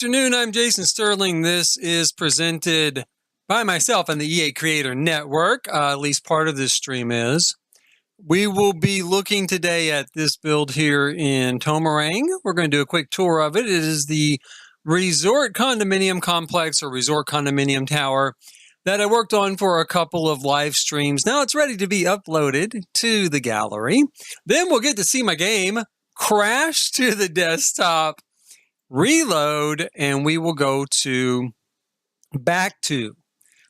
Afternoon, I'm Jason Sterling. This is presented by myself and the EA Creator Network. At least part of this stream is. We will be looking today at this build here in Tomarang. We're going to do a quick tour of it. It is the resort condominium complex or resort condominium tower that I worked on for a couple of live streams. Now it's ready to be uploaded to the gallery. Then we'll get to see my game crash to the desktop, reload, and we will go back to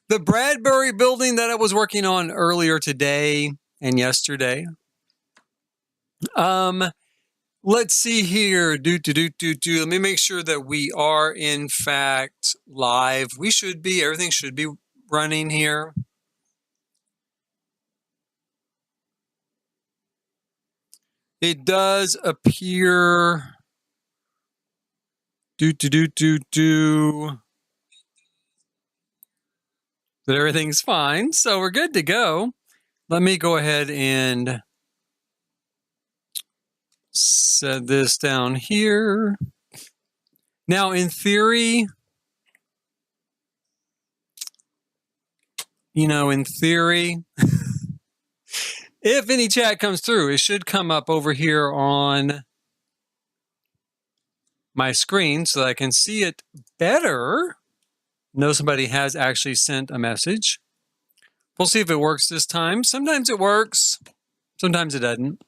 the Bradbury building that I was working on earlier today and yesterday. Let's see here. Let me make sure that we are in fact live. We should be. Everything should be running here. It does appear that everything's fine, so we're good to go. Let me go ahead and set this down here. Now, in theory, if any chat comes through, it should come up over here on my screen so that I can see it better. No, somebody has actually sent a message. We'll see if it works this time. Sometimes it works, sometimes it doesn't.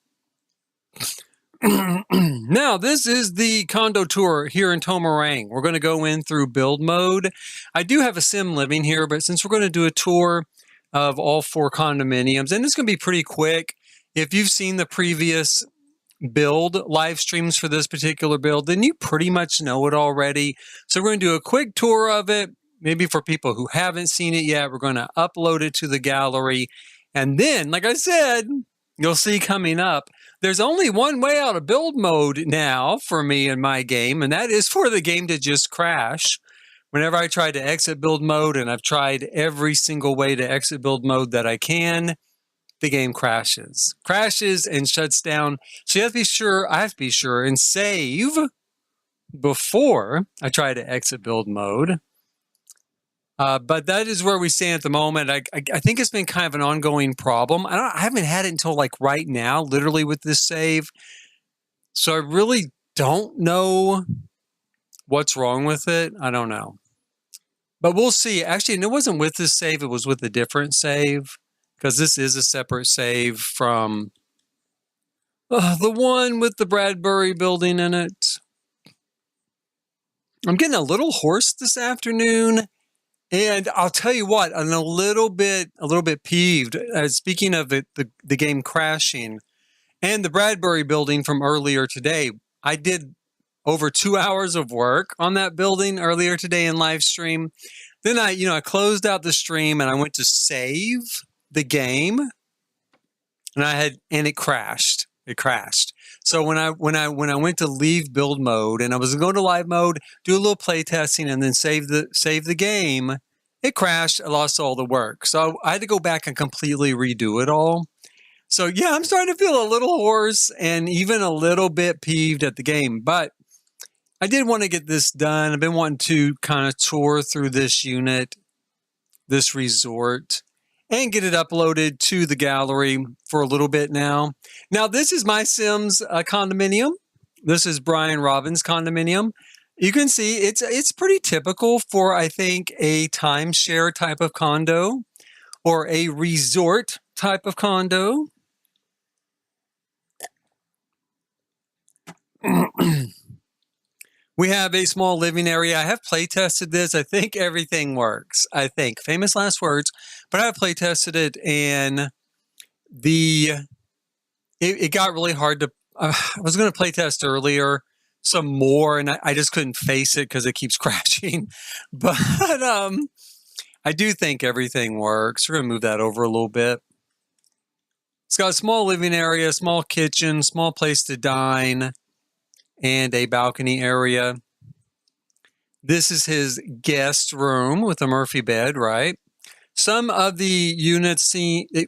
Now, this is the condo tour here in Tomarang. We're going to go in through build mode. I do have a sim living here, but since we're going to do a tour of all 4 condominiums, and it's going to be pretty quick. If you've seen the previous build live streams for this particular build, then you pretty much know it already. So we're going to do a quick tour of it. Maybe for people who haven't seen it yet, we're going to upload it to the gallery. And then, like I said, you'll see coming up, there's only one way out of build mode now for me in my game, and that is for the game to just crash. Whenever I try to exit build mode, and I've tried every single way to exit build mode that I can, the game crashes and shuts down. So I have to be sure and save before I try to exit build mode. But that is where we stand at the moment. I think it's been kind of an ongoing problem. I haven't had it until like right now, literally with this save. So I really don't know what's wrong with it. I don't know. But we'll see. Actually, and it wasn't with this save. It was with a different save, because this is a separate save from the one with the Bradbury building in it. I'm getting a little hoarse this afternoon. And I'll tell you what, I'm a little bit peeved. Speaking of the game crashing and the Bradbury building from earlier today, I did over 2 hours of work on that building earlier today in live stream. Then I closed out the stream and I went to save the game, and it crashed. It crashed. So when I went to leave build mode and I was going to live mode, do a little play testing, and then save the game, it crashed. I lost all the work. So I had to go back and completely redo it all. So yeah, I'm starting to feel a little hoarse and even a little bit peeved at the game. But I did want to get this done. I've been wanting to kind of tour through this unit, this resort, and get it uploaded to the gallery for a little bit now. Now, this is my Sims condominium. This is Brian Robbins' condominium. You can see it's pretty typical for, I think, a timeshare type of condo or a resort type of condo. We have a small living area. I have play tested this. I think everything works. I think, famous last words, but I have play tested it, and it got really hard to. I was going to play test earlier some more, and I just couldn't face it because it keeps crashing. But I do think everything works. We're going to move that over a little bit. It's got a small living area, small kitchen, small place to dine, and a balcony area. This is his guest room with a Murphy bed, right? Some of the units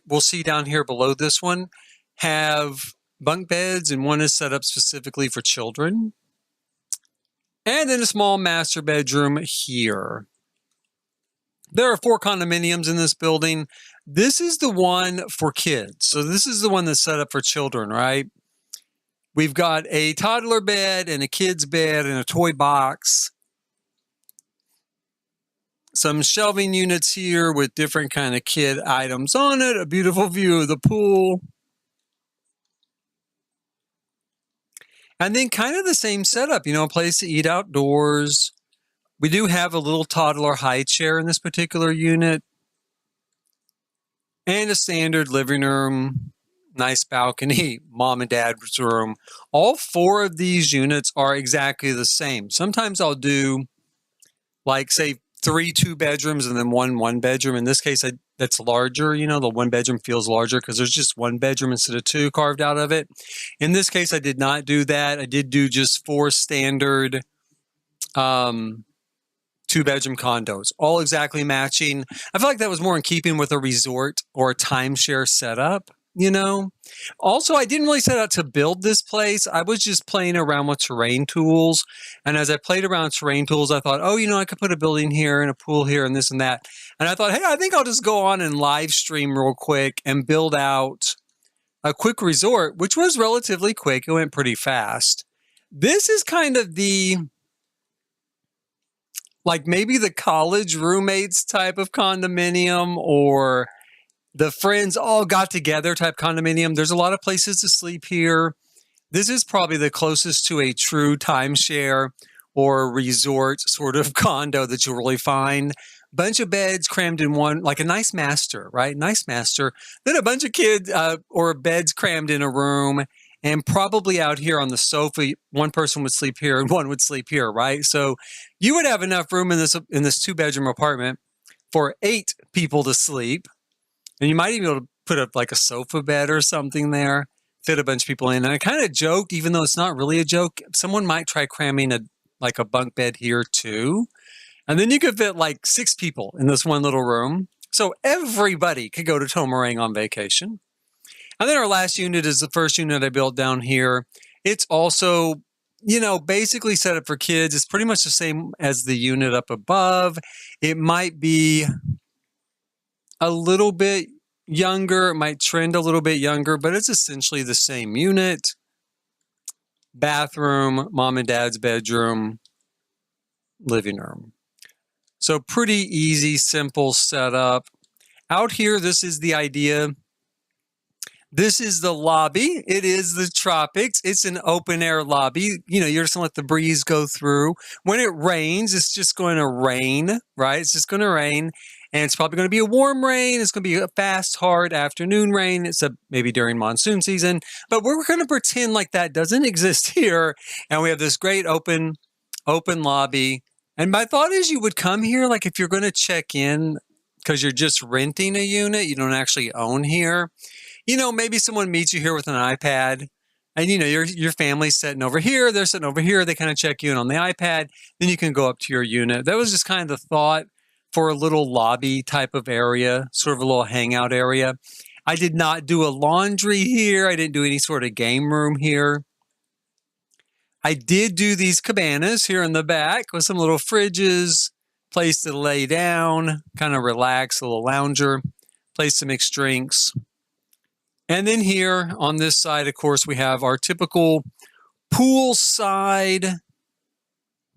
we'll see down here below this one have bunk beds, and one is set up specifically for children. And then a small master bedroom here. There are 4 condominiums in this building. This is the one for kids. So this is the one that's set up for children, right? We've got a toddler bed and a kid's bed and a toy box. Some shelving units here with different kind of kid items on it. A beautiful view of the pool. And then kind of the same setup, a place to eat outdoors. We do have a little toddler high chair in this particular unit. And a standard living room, nice balcony, mom and dad's room. All 4 of these units are exactly the same. Sometimes I'll do, like, say, 3 2-bedrooms and then 1 1-bedroom. In this case, that's larger. The 1-bedroom feels larger because there's just 1 bedroom instead of 2 carved out of it. In this case, I did not do that. I did do just 4 standard 2-bedroom condos, all exactly matching. I feel like that was more in keeping with a resort or a timeshare setup, Also, I didn't really set out to build this place. I was just playing around with terrain tools. And as I played around with terrain tools, I thought, I could put a building here and a pool here and this and that. And I thought, hey, I think I'll just go on and live stream real quick and build out a quick resort, which was relatively quick. It went pretty fast. This is kind of maybe the college roommates type of condominium or the friends all got together type condominium. There's a lot of places to sleep here. This is probably the closest to a true timeshare or resort sort of condo that you'll really find. Bunch of beds crammed in one, like a nice master, right? Nice master. Then a bunch of kids or beds crammed in a room. And probably out here on the sofa, one person would sleep here and one would sleep here, right? So you would have enough room in this 2-bedroom apartment for 8 people to sleep. And you might even be able to put up like a sofa bed or something there, fit a bunch of people in. And I kind of joked, even though it's not really a joke, someone might try cramming a bunk bed here too. And then you could fit like 6 people in this one little room. So everybody could go to Tomarang on vacation. And then our last unit is the first unit I built down here. It's also, basically set up for kids. It's pretty much the same as the unit up above. It might be a little bit younger. It might trend a little bit younger, but it's essentially the same unit. Bathroom, mom and dad's bedroom, living room. So pretty easy, simple setup. Out here, this is the idea. This is the lobby. It is the tropics. It's an open air lobby. You're just going to let the breeze go through. When it rains, it's just going to rain, right? It's just going to rain. And it's probably going to be a warm rain. It's going to be a fast, hard afternoon rain. It's maybe during monsoon season. But we're going to pretend like that doesn't exist here. And we have this great open lobby. And my thought is you would come here, like if you're going to check in because you're just renting a unit, you don't actually own here. Maybe someone meets you here with an iPad and, your family's sitting over here. They're sitting over here. They kind of check you in on the iPad. Then you can go up to your unit. That was just kind of the thought for a little lobby type of area, sort of a little hangout area. I did not do a laundry here. I didn't do any sort of game room here. I did do these cabanas here in the back with some little fridges, place to lay down, kind of relax, a little lounger, place to mix drinks. And then here on this side, of course, we have our typical poolside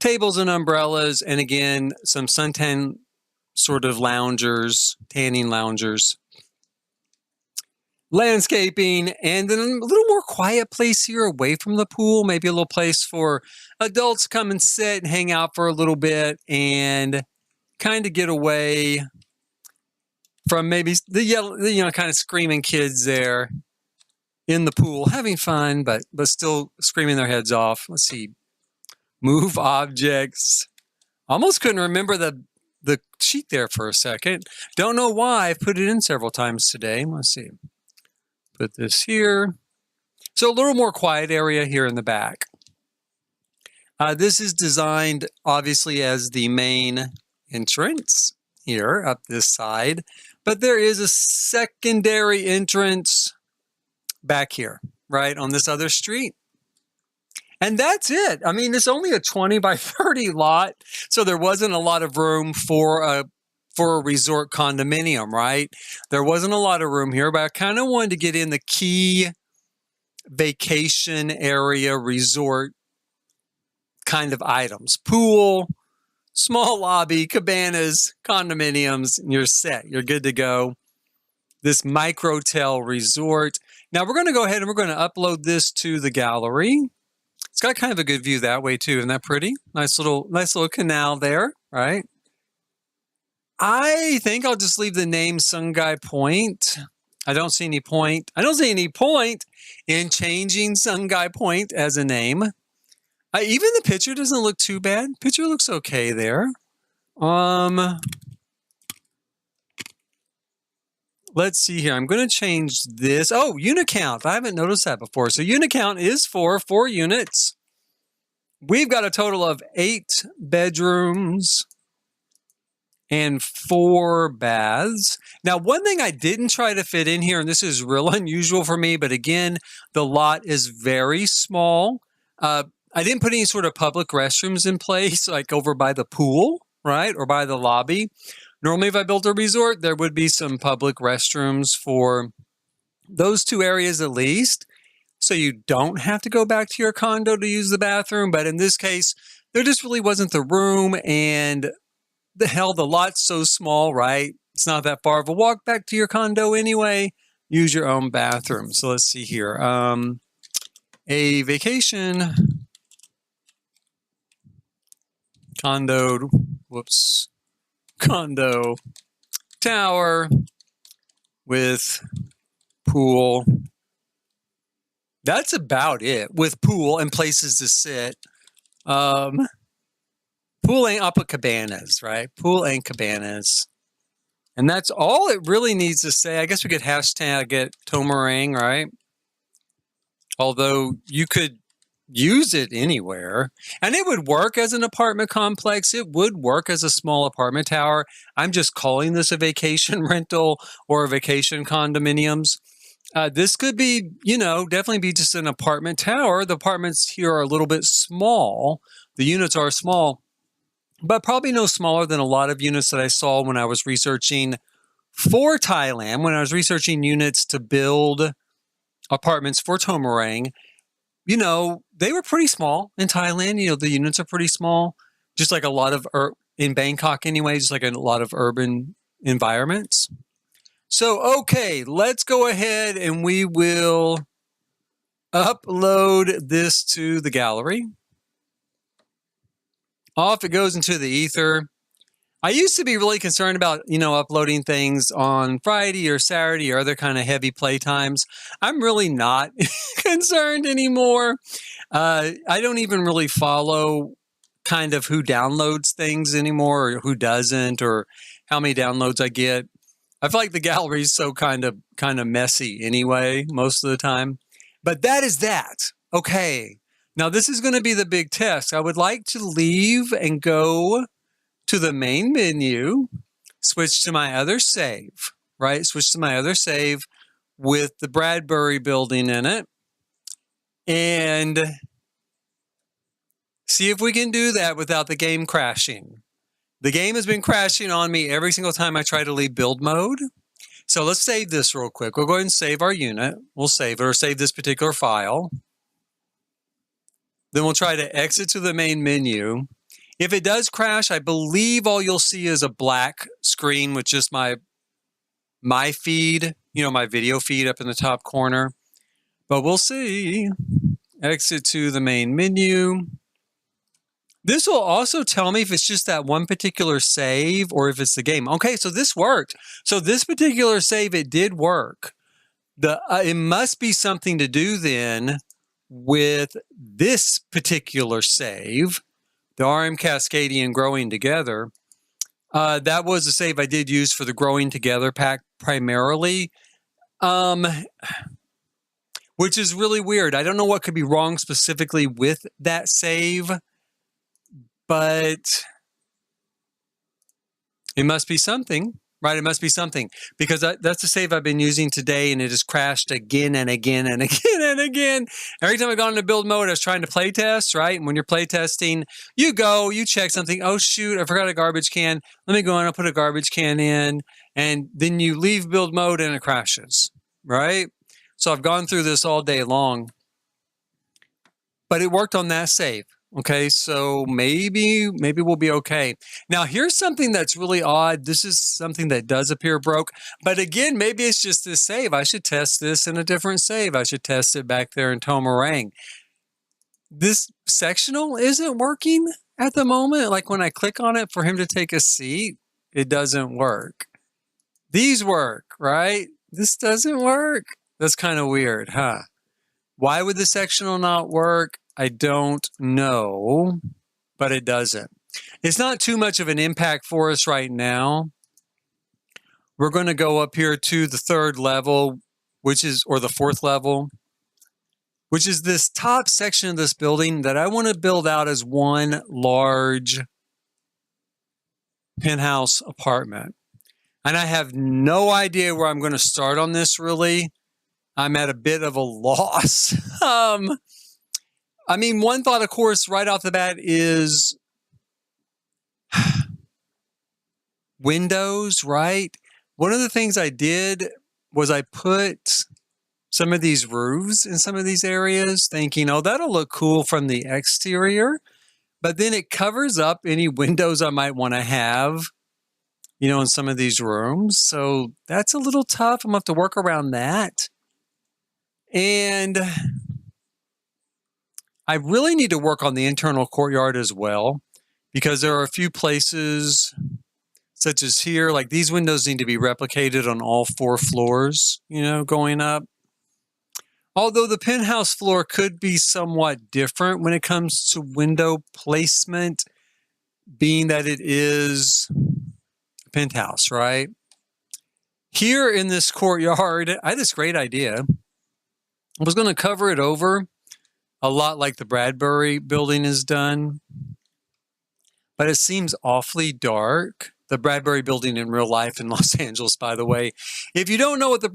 tables and umbrellas. And again, some suntan sort of loungers, tanning loungers. Landscaping, and then a little more quiet place here away from the pool. Maybe a little place for adults to come and sit and hang out for a little bit and kind of get away from maybe the yellow, kind of screaming kids there in the pool, having fun, but still screaming their heads off. Let's see. Move objects. Almost couldn't remember the sheet there for a second. Don't know why. I've put it in several times today. Let's see. Put this here. So a little more quiet area here in the back. This is designed obviously as the main entrance here up this side, but there is a secondary entrance back here, right on this other street. And that's it. I mean, it's only a 20 by 30 lot, so there wasn't a lot of room for a resort condominium, right? There wasn't a lot of room here, but I kind of wanted to get in the key vacation area resort kind of items. Pool, small lobby, cabanas, condominiums, and you're set. You're good to go. This microtel resort. Now we're going to go ahead and we're going to upload this to the gallery. It's got kind of a good view that way too. Isn't that pretty? Nice little canal there, right? I think I'll just leave the name Sungai Point. I don't see any point in changing Sungai Point as a name. Even the picture doesn't look too bad. Picture looks okay there. Let's see here. I'm going to change this. Oh, unit count. I haven't noticed that before. So unit count is 4 units. We've got a total of 8 bedrooms and 4 baths. Now, one thing I didn't try to fit in here, and this is real unusual for me, but again, the lot is very small. I didn't put any sort of public restrooms in place, like over by the pool, right, or by the lobby. Normally, if I built a resort, there would be some public restrooms for those 2 areas at least. So you don't have to go back to your condo to use the bathroom. But in this case, there just really wasn't the room. And the lot's so small, right? It's not that far of a walk back to your condo anyway. Use your own bathroom. So let's see here. A vacation condo tower with pool. That's about it, with pool and places to sit. Pool ain't up at cabanas, right? Pool and cabanas. And that's all it really needs to say. I guess we could hashtag it Tomarang, right? Although you could use it anywhere. And it would work as an apartment complex. It would work as a small apartment tower. I'm just calling this a vacation rental or a vacation condominiums. This could be, definitely be just an apartment tower. The apartments here are a little bit small. The units are small, but probably no smaller than a lot of units that I saw when I was researching for Thailand, when I was researching units to build apartments for Tomarang. They were pretty small in Thailand. The units are pretty small, just like a lot of, in Bangkok anyway, just like a lot of urban environments. So, okay, let's go ahead and we will upload this to the gallery. Off it goes into the ether. I used to be really concerned about, uploading things on Friday or Saturday or other kind of heavy play times. I'm really not concerned anymore. I don't even really follow kind of who downloads things anymore or who doesn't or how many downloads I get. I feel like the gallery is so kind of messy anyway, most of the time. But that is that. Okay. Now this is going to be the big test. I would like to leave and go to the main menu, switch to my other save, right? Switch to my other save with the Bradbury building in it. And see if we can do that without the game crashing. The game has been crashing on me every single time I try to leave build mode. So let's save this real quick. We'll go ahead and save our unit. We'll save it or save this particular file. Then we'll try to exit to the main menu. If it does crash, I believe all you'll see is a black screen with just my feed, my video feed up in the top corner. But we'll see. Exit to the main menu. This will also tell me if it's just that one particular save or if it's the game. Okay, so this worked. So this particular save, it did work. It must be something to do then with this particular save, the RM Cascadian Growing Together. That was a save I did use for the Growing Together pack primarily, which is really weird. I don't know what could be wrong specifically with that save, but it must be something. Right, it must be something because that's the save I've been using today, and it has crashed again and again and again and again. Every time I got into build mode, I was trying to play test, right? And when you're play testing, you check something. Oh, shoot, I forgot a garbage can. Let me go in, I'll put a garbage can in. And then you leave build mode and it crashes, right? So I've gone through this all day long, but it worked on that save. Okay, so maybe we'll be okay. Now, here's something that's really odd. This is something that does appear broke, but again, maybe it's just this save. I should test this in a different save. I should test it back there in Tomarang. This sectional isn't working at the moment. Like when I click on it for him to take a seat, it doesn't work. These work, right? This doesn't work. That's kind of weird, huh? Why would the sectional not work? I don't know, but it doesn't. It's not too much of an impact for us right now. We're going to go up here to the third level, or the fourth level, which is this top section of this building that I want to build out as one large penthouse apartment. And I have no idea where I'm going to start on this, really. I'm at a bit of a loss. I mean, one thought, of course, right off the bat is windows, right? One of the things I did was I put some of these roofs in some of these areas thinking, oh, that'll look cool from the exterior. But then it covers up any windows I might want to have, in some of these rooms. So that's a little tough. I'm going to have to work around that. And I really need to work on the internal courtyard as well, because there are a few places, such as here, like these windows need to be replicated on all 4 floors, going up. Although the penthouse floor could be somewhat different when it comes to window placement, being that it is a penthouse, right? Here in this courtyard, I had this great idea. I was going to cover it over a lot like the Bradbury building is done, but it seems awfully dark. The Bradbury building in real life in Los Angeles, by the way. If you don't know what the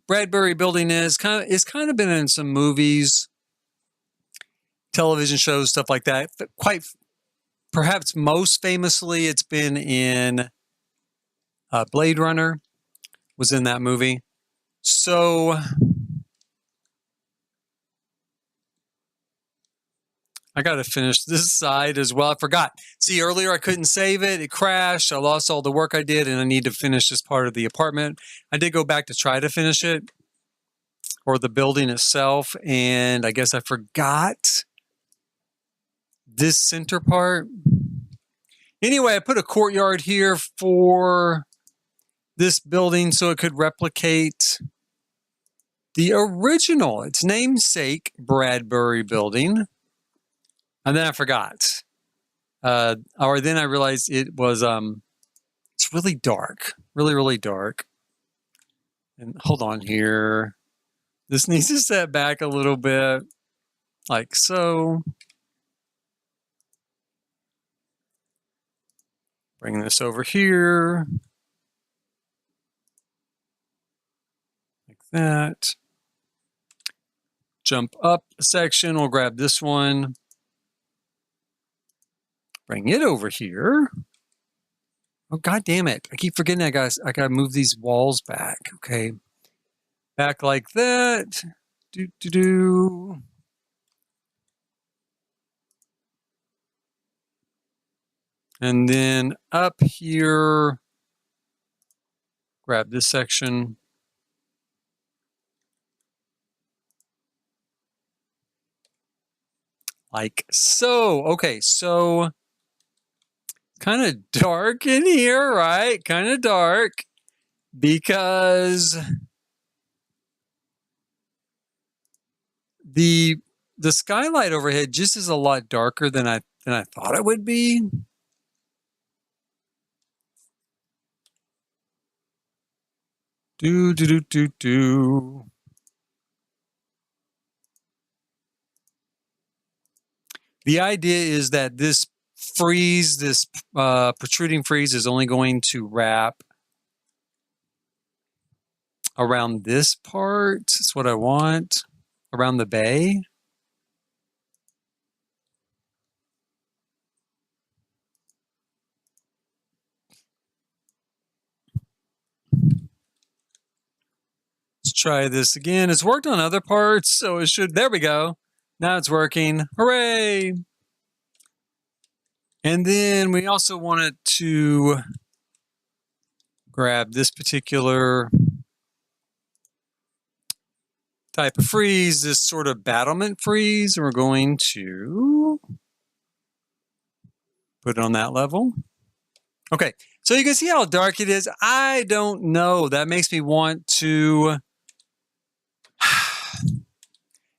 Bradbury building is, it's kind of been in some movies, television shows, stuff like that. Quite perhaps most famously, it's been in Blade Runner, was in that movie. So I got to finish this side as well. I forgot. See, earlier I couldn't save it. It crashed. I lost all the work I did, and I need to finish this part of the apartment. I did go back to try to finish it, or the building itself, and I guess I forgot this center part. Anyway, I put a courtyard here for this building so it could replicate the original, its namesake, Bradbury building. And then I forgot. Or then I realized it was, it's really dark. Really, really dark. And hold on here. This needs to set back a little bit. Like so. Bring this over here. Like that. Jump up a section. We'll grab this one. Bring it over here. Oh, God damn it. I keep forgetting I gotta move these walls back. Okay. Back like that. And then up here, grab this section. Like so. Okay, so kind of dark in here, right? Kind of dark because the skylight overhead just is a lot darker than I thought it would be. The idea is that this protruding frieze is only going to wrap around this part. It's what I want. Around the bay. Let's try this again. It's worked on other parts, so it should, there we go. Now it's working. Hooray! And then we also wanted to grab this particular type of frieze, this sort of battlement frieze, and we're going to put it on that level. Okay, so you can see how dark it is. I don't know. That makes me want to,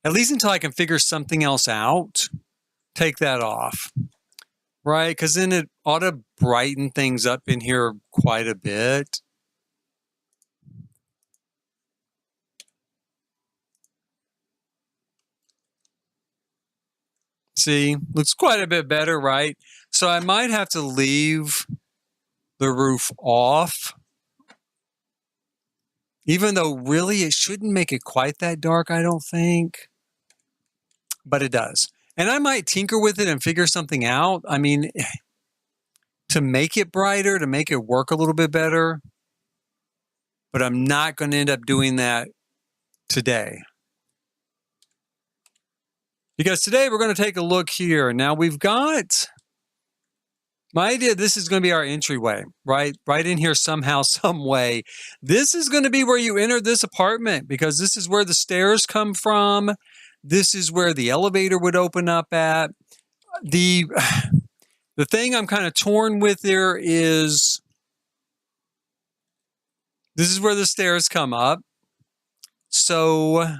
at least until I can figure something else out, take that off, right? Because then it ought to brighten things up in here quite a bit. See, looks quite a bit better, right? So I might have to leave the roof off, even though really it shouldn't make it quite that dark, I don't think, but it does. And I might tinker with it and figure something out. I mean, to make it brighter, to make it work a little bit better, but I'm not going to end up doing that today. Because today we're going to take a look here. Now we've got, my idea, this is going to be our entryway, right? Right in here somehow, some way. This is going to be where you enter this apartment because this is where the stairs come from. This is where the elevator would open up at. The thing I'm kind of torn with there is, this is where the stairs come up. So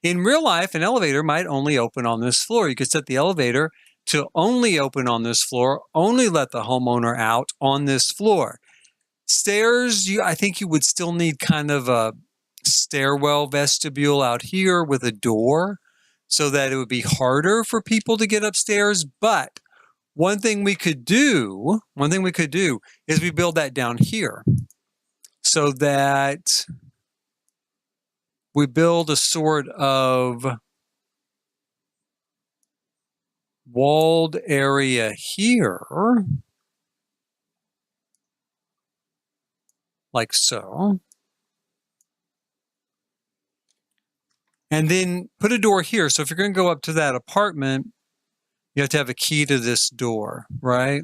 in real life, an elevator might only open on this floor. You could set the elevator to only open on this floor, only let the homeowner out on this floor. Stairs, I think you would still need kind of a stairwell vestibule out here with a door so that it would be harder for people to get upstairs. But one thing we could do is we build that down here so that we build a sort of walled area here, like so. And then put a door here. So if you're going to go up to that apartment, you have to have a key to this door, right?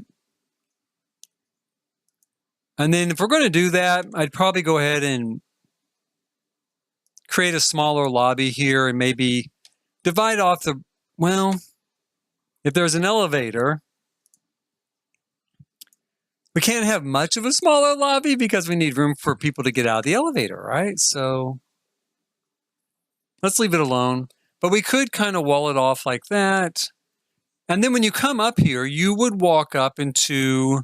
And then if we're going to do that, I'd probably go ahead and create a smaller lobby here and maybe divide off the, well, if there's an elevator, we can't have much of a smaller lobby because we need room for people to get out of the elevator, right? So let's leave it alone. But we could kind of wall it off like that. And then when you come up here, you would walk up into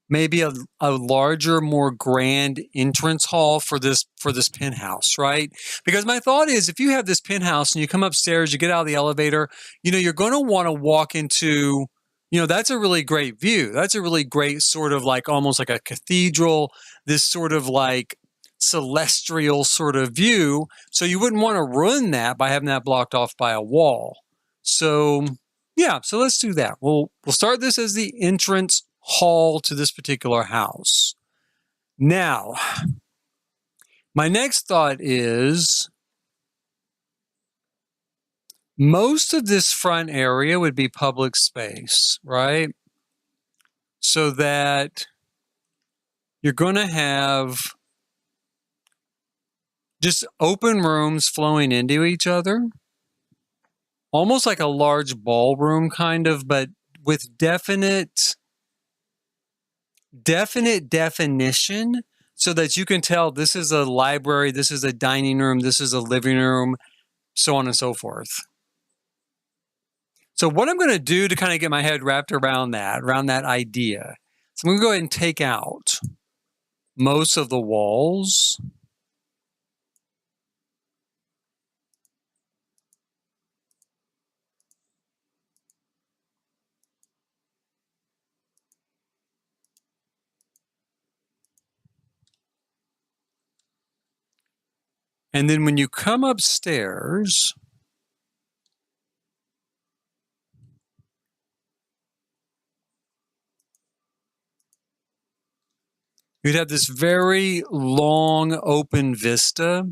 maybe a larger, more grand entrance hall for this penthouse, right? Because my thought is, if you have this penthouse and you come upstairs, you get out of the elevator, you're going to want to walk into, that's a really great view. That's a really great sort of like almost like a cathedral, this sort of like celestial sort of view. So you wouldn't want to ruin that by having that blocked off by a wall. So yeah, so let's do that. We'll start this as the entrance hall to this particular house. Now, my next thought is most of this front area would be public space, right? So that you're going to have just open rooms flowing into each other, almost like a large ballroom kind of, but with definite definition so that you can tell this is a library, this is a dining room, this is a living room, so on and so forth. So what I'm going to do to kind of get my head wrapped around that idea, so I'm going to go ahead and take out most of the walls. And then when you come upstairs, you'd have this very long open vista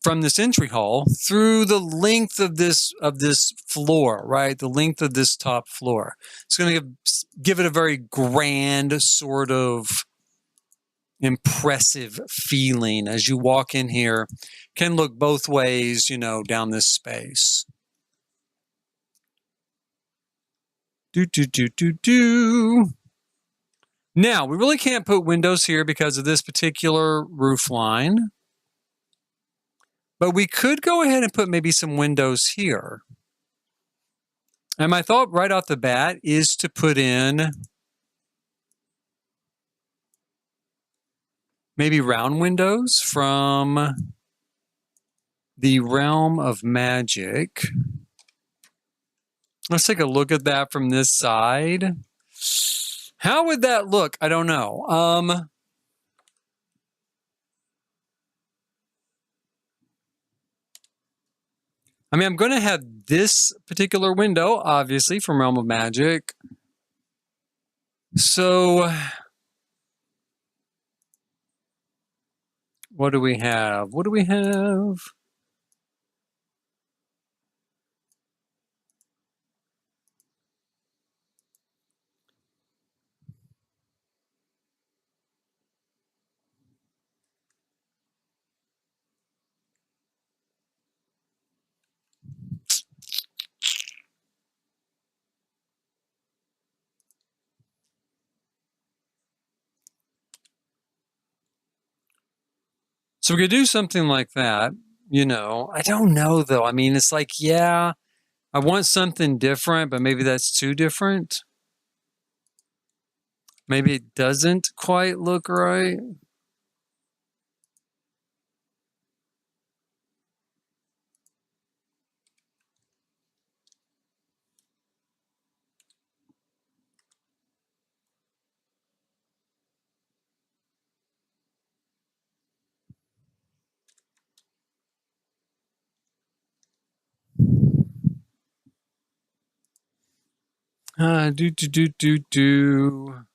from this entry hall through the length of this floor, right? The length of this top floor. It's going to give it a very grand sort of impressive feeling as you walk in here. Can look both ways, you know, down this space. Now, we really can't put windows here because of this particular roof line. But we could go ahead and put maybe some windows here. And my thought right off the bat is to put in maybe round windows from the Realm of Magic. Let's take a look at that from this side. How would that look? I don't know. I mean, I'm going to have this particular window, obviously, from Realm of Magic. So, what do we have? What do we have? So we could do something like that, you know. I don't know, though. I mean, it's like, yeah, I want something different, but maybe that's too different. Maybe it doesn't quite look right. Do.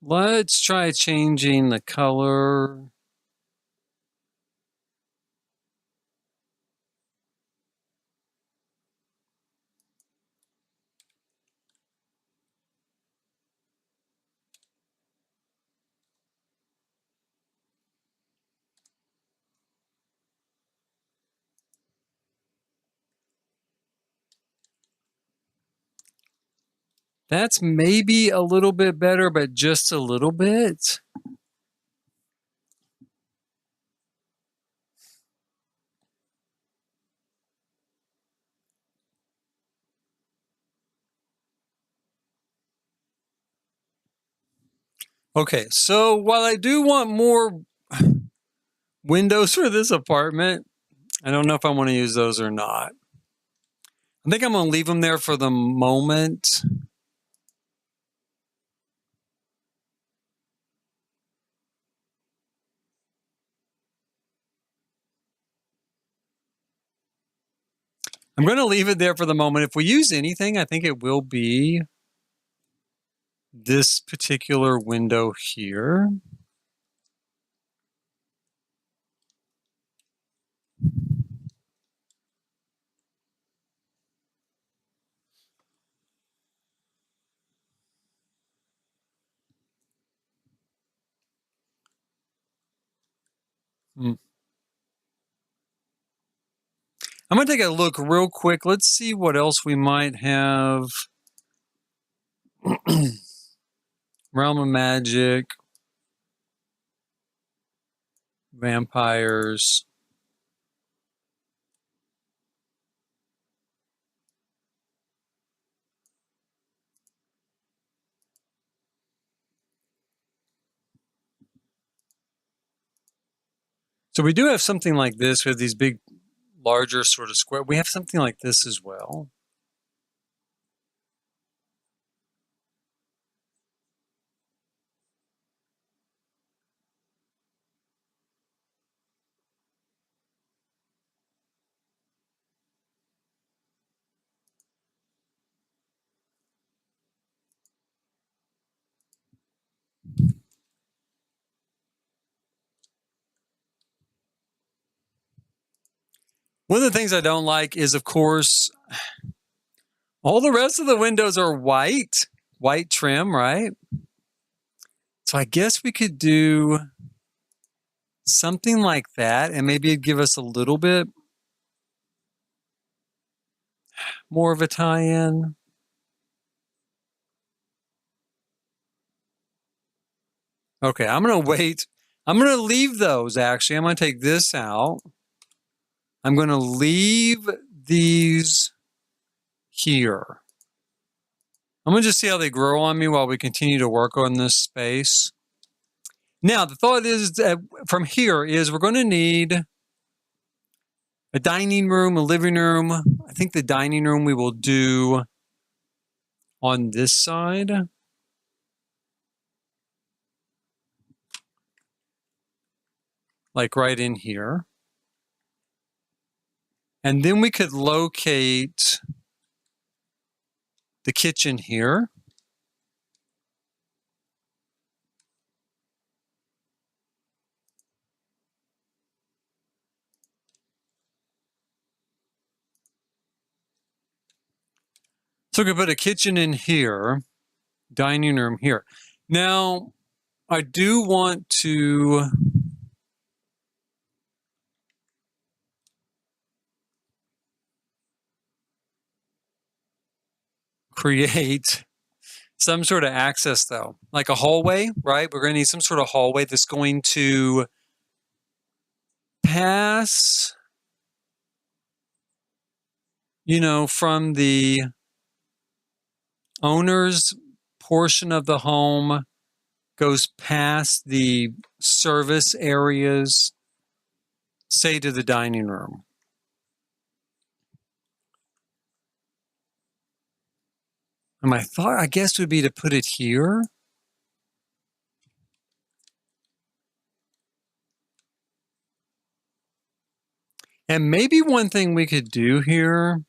Let's try changing the color. That's maybe a little bit better, but just a little bit. Okay, so while I do want more windows for this apartment, I don't know if I want to use those or not. I think I'm going to leave them there for the moment. I'm going to leave it there for the moment. If we use anything, I think it will be this particular window here. I'm going to take a look real quick. Let's see what else we might have. Realm of Magic. Vampires. So we do have something like this. We have these big larger sort of square. We have something like this as well. One of the things I don't like is, of course, all the rest of the windows are white trim, right? So I guess we could do something like that, and maybe it'd give us a little bit more of a tie-in. Okay, I'm going to wait. I'm going to leave those, actually. I'm going to take this out. I'm going to leave these here. I'm going to just see how they grow on me while we continue to work on this space. Now, the thought is that from here is we're going to need a dining room, a living room. I think the dining room we will do on this side. Like right in here. And then we could locate the kitchen here. So we could put a kitchen in here, dining room here. Now, I do want to create some sort of access, though, like a hallway, right? We're going to need some sort of hallway that's going to pass, from the owner's portion of the home, goes past the service areas, say to the dining room. And my thought, I guess, would be to put it here. And maybe one thing we could do here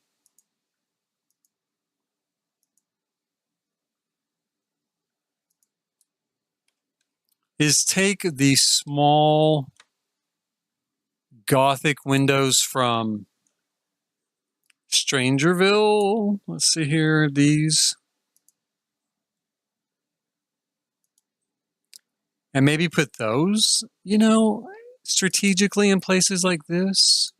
is take the small Gothic windows from Strangerville. Let's see here, these. And maybe put those, strategically in places like this.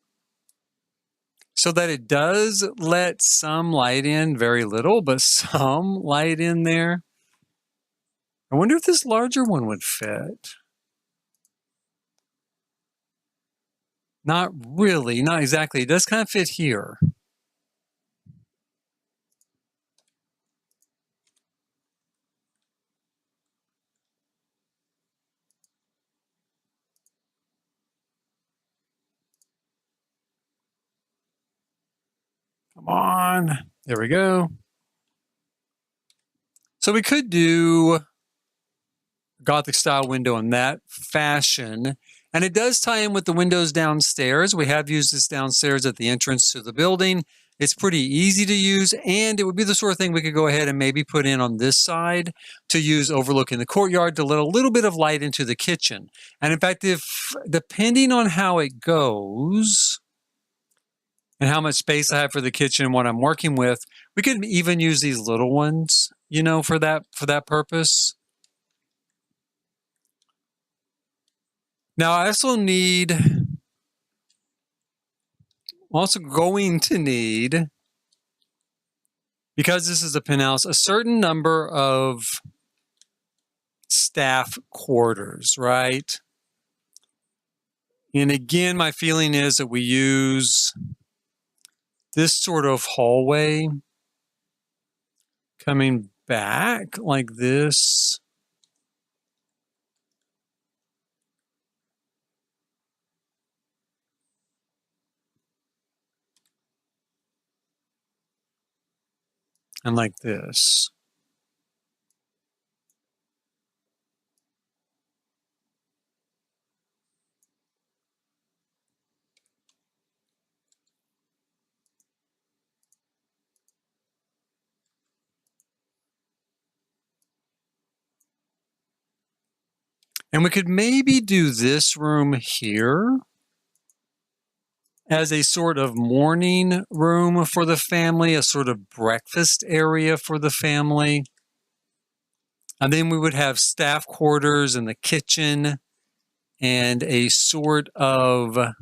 So that it does let some light in, very little, but some light in there. I wonder if this larger one would fit. Not really, not exactly. It does kind of fit here. Come on. There we go. So we could do Gothic style window in that fashion. And it does tie in with the windows downstairs. We have used this downstairs at the entrance to the building. It's pretty easy to use, and it would be the sort of thing we could go ahead and maybe put in on this side to use overlooking the courtyard to let a little bit of light into the kitchen. And in fact, depending on how it goes and how much space I have for the kitchen and what I'm working with, we could even use these little ones, for that purpose. Now, I also going to need, because this is a penthouse, a certain number of staff quarters, right? And again, my feeling is that we use this sort of hallway coming back like this. and like this. And we could maybe do this room here as a sort of morning room for the family, a sort of breakfast area for the family. And then we would have staff quarters and the kitchen and a sort of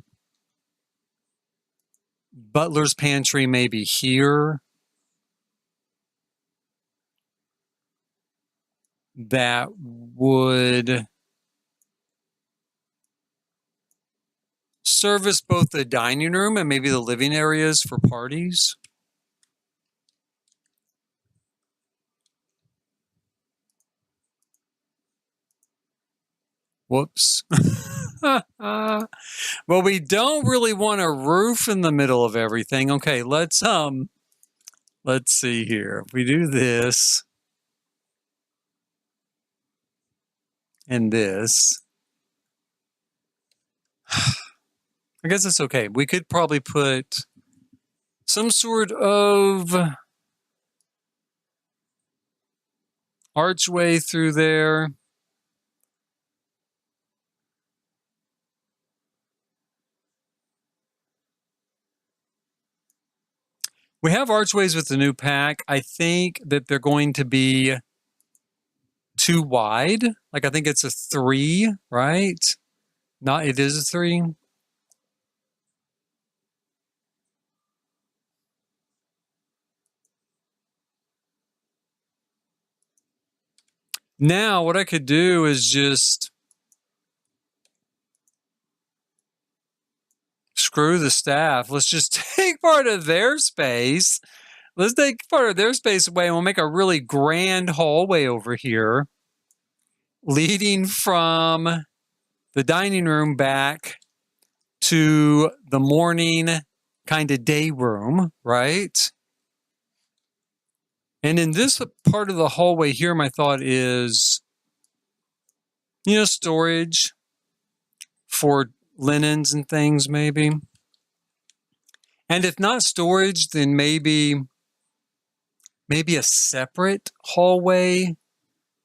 butler's pantry maybe here. That would service both the dining room and maybe the living areas for parties. Whoops. Well, we don't really want a roof in the middle of everything. Okay, let's see here. If we do this and this, I guess it's okay. We could probably put some sort of archway through there. We have archways with the new pack. I think that they're going to be too wide. Like I think it's a 3, right? It is a 3. Now what I could do is just screw the staff. Let's just take part of their space. Let's take part of their space away and we'll make a really grand hallway over here leading from the dining room back to the morning kind of day room, right? And in this part of the hallway here, my thought is, storage for linens and things maybe. And if not storage, then maybe a separate hallway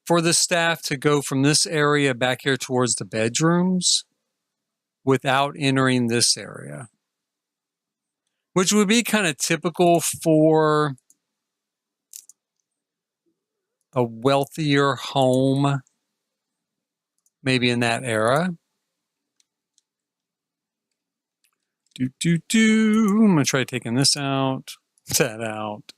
for the staff to go from this area back here towards the bedrooms without entering this area, which would be kind of typical for a wealthier home, maybe in that era. I'm going to try taking this out, that out.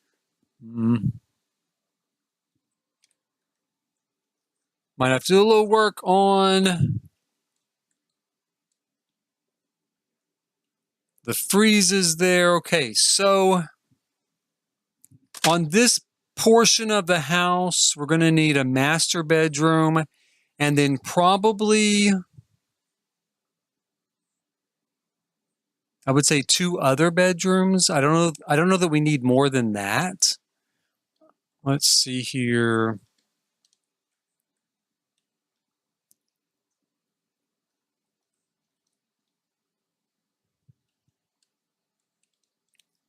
Might have to do a little work on the freezes there. Okay, so on this portion of the house, we're going to need a master bedroom and then probably, I would say 2 other bedrooms. I don't know that we need more than that. Let's see here.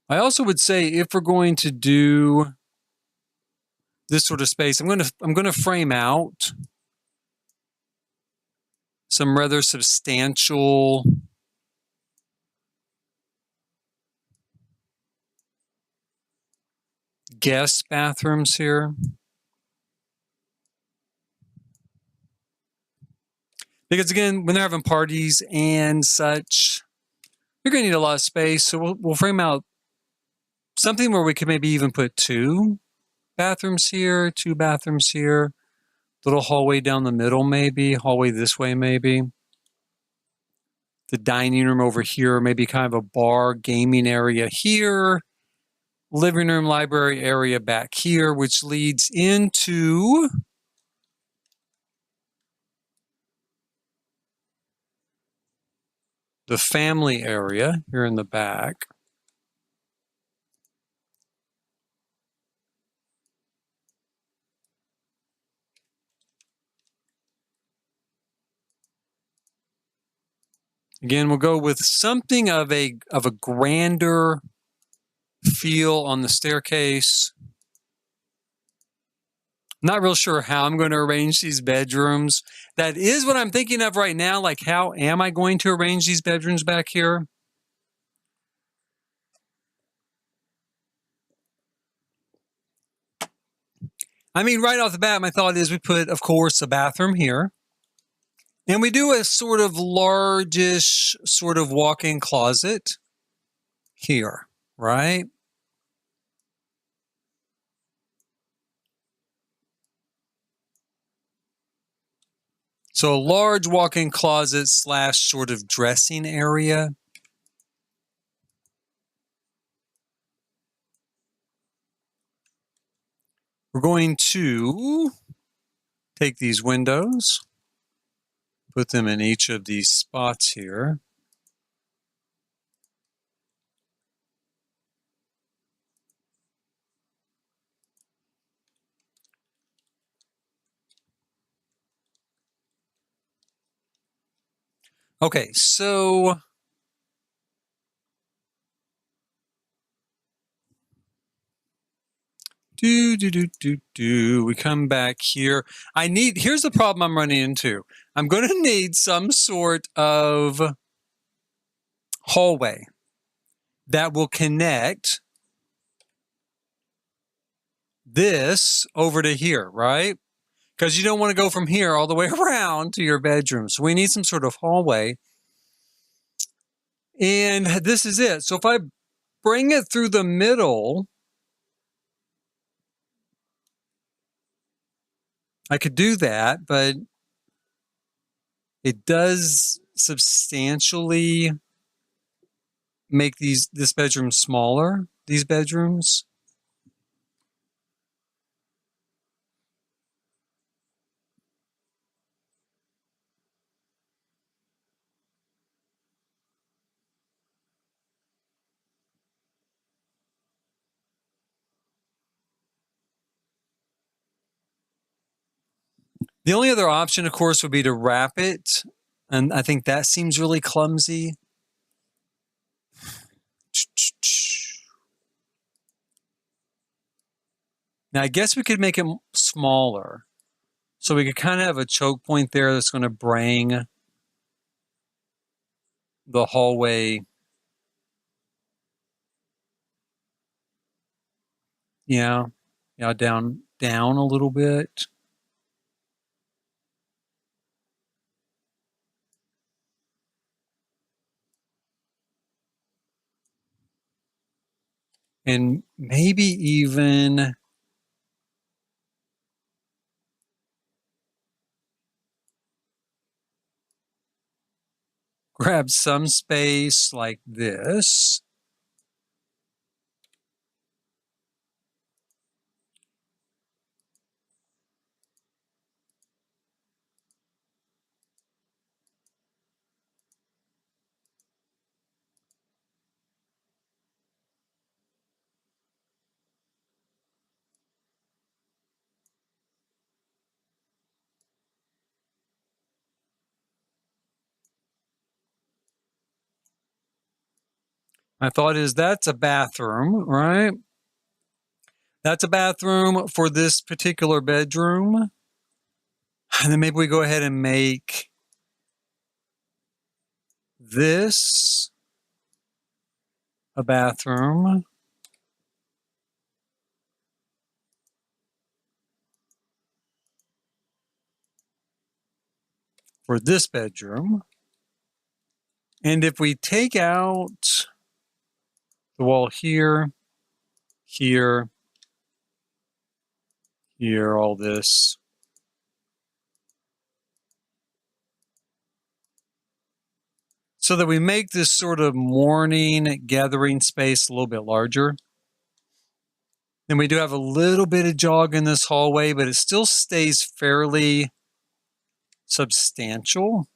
I also would say if we're going to do this sort of space, I'm going to frame out some rather substantial guest bathrooms here. Because again, when they're having parties and such, you're going to need a lot of space. So we'll frame out something where we could maybe even put 2 bathrooms here, 2 bathrooms here, little hallway down the middle maybe, hallway this way maybe. The dining room over here, maybe kind of a bar gaming area here. Living room, library area back here, which leads into the family area here in the back. Again, we'll go with something of a grander feel on the staircase. Not real sure how I'm going to arrange these bedrooms. That is what I'm thinking of right now. Like, how am I going to arrange these bedrooms back here? I mean, right off the bat, my thought is we put, of course, a bathroom here. And we do a sort of largish sort of walk-in closet here, right? So a large walk-in closet slash sort of dressing area. We're going to take these windows, put them in each of these spots here. Okay, so we come back here. Here's the problem I'm running into. I'm going to need some sort of hallway that will connect this over to here, right? Because you don't want to go from here all the way around to your bedroom. So we need some sort of hallway. And this is it. So if I bring it through the middle, I could do that, but it does substantially make this bedroom smaller, these bedrooms. The only other option, of course, would be to wrap it. And I think that seems really clumsy. Now, I guess we could make it smaller. So we could kind of have a choke point there that's going to bring the hallway, yeah, down a little bit. And maybe even grab some space like this. My thought is that's a bathroom, right? That's a bathroom for this particular bedroom. And then maybe we go ahead and make this a bathroom. For this bedroom. And if we take out the wall here, here, here, all this, so that we make this sort of morning gathering space a little bit larger. Then we do have a little bit of jog in this hallway, but it still stays fairly substantial.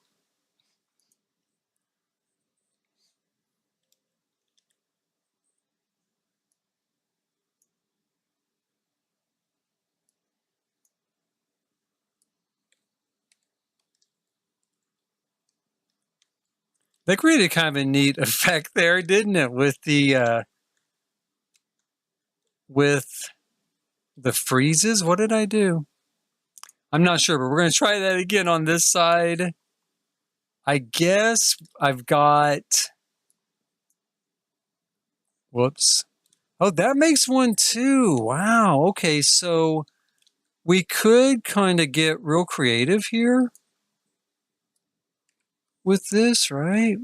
That created kind of a neat effect there, didn't it? With the freezes. What did I do? I'm not sure, but we're going to try that again on this side. I guess I've got, whoops. Oh, that makes one too. Wow. Okay, so we could kind of get real creative here with this, right?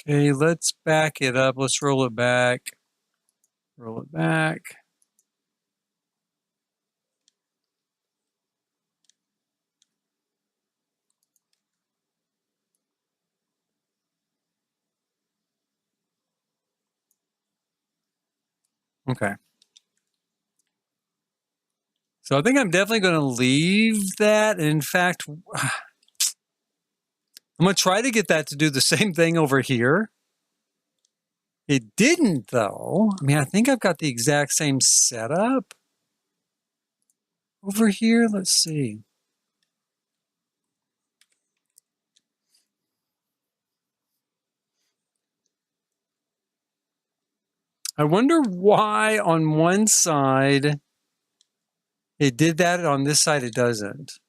Okay, let's back it up. Let's roll it back. Roll it back. Okay. So I think I'm definitely going to leave that. In fact, I'm going to try to get that to do the same thing over here. It didn't, though. I mean, I think I've got the exact same setup over here. Let's see. I wonder why on one side it did that, on this side it doesn't.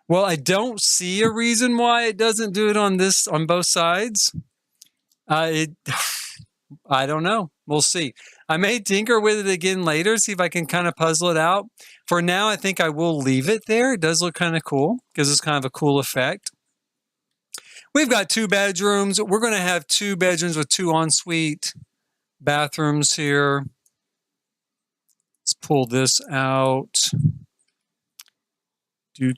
Well, I don't see a reason why it doesn't do it on both sides. I don't know. We'll see. I may tinker with it again later, see if I can kind of puzzle it out. For now, I think I will leave it there. It does look kind of cool. Gives us kind of a cool effect. We've got 2 bedrooms. We're going to have 2 bedrooms with 2 ensuite bathrooms here. Let's pull this out. And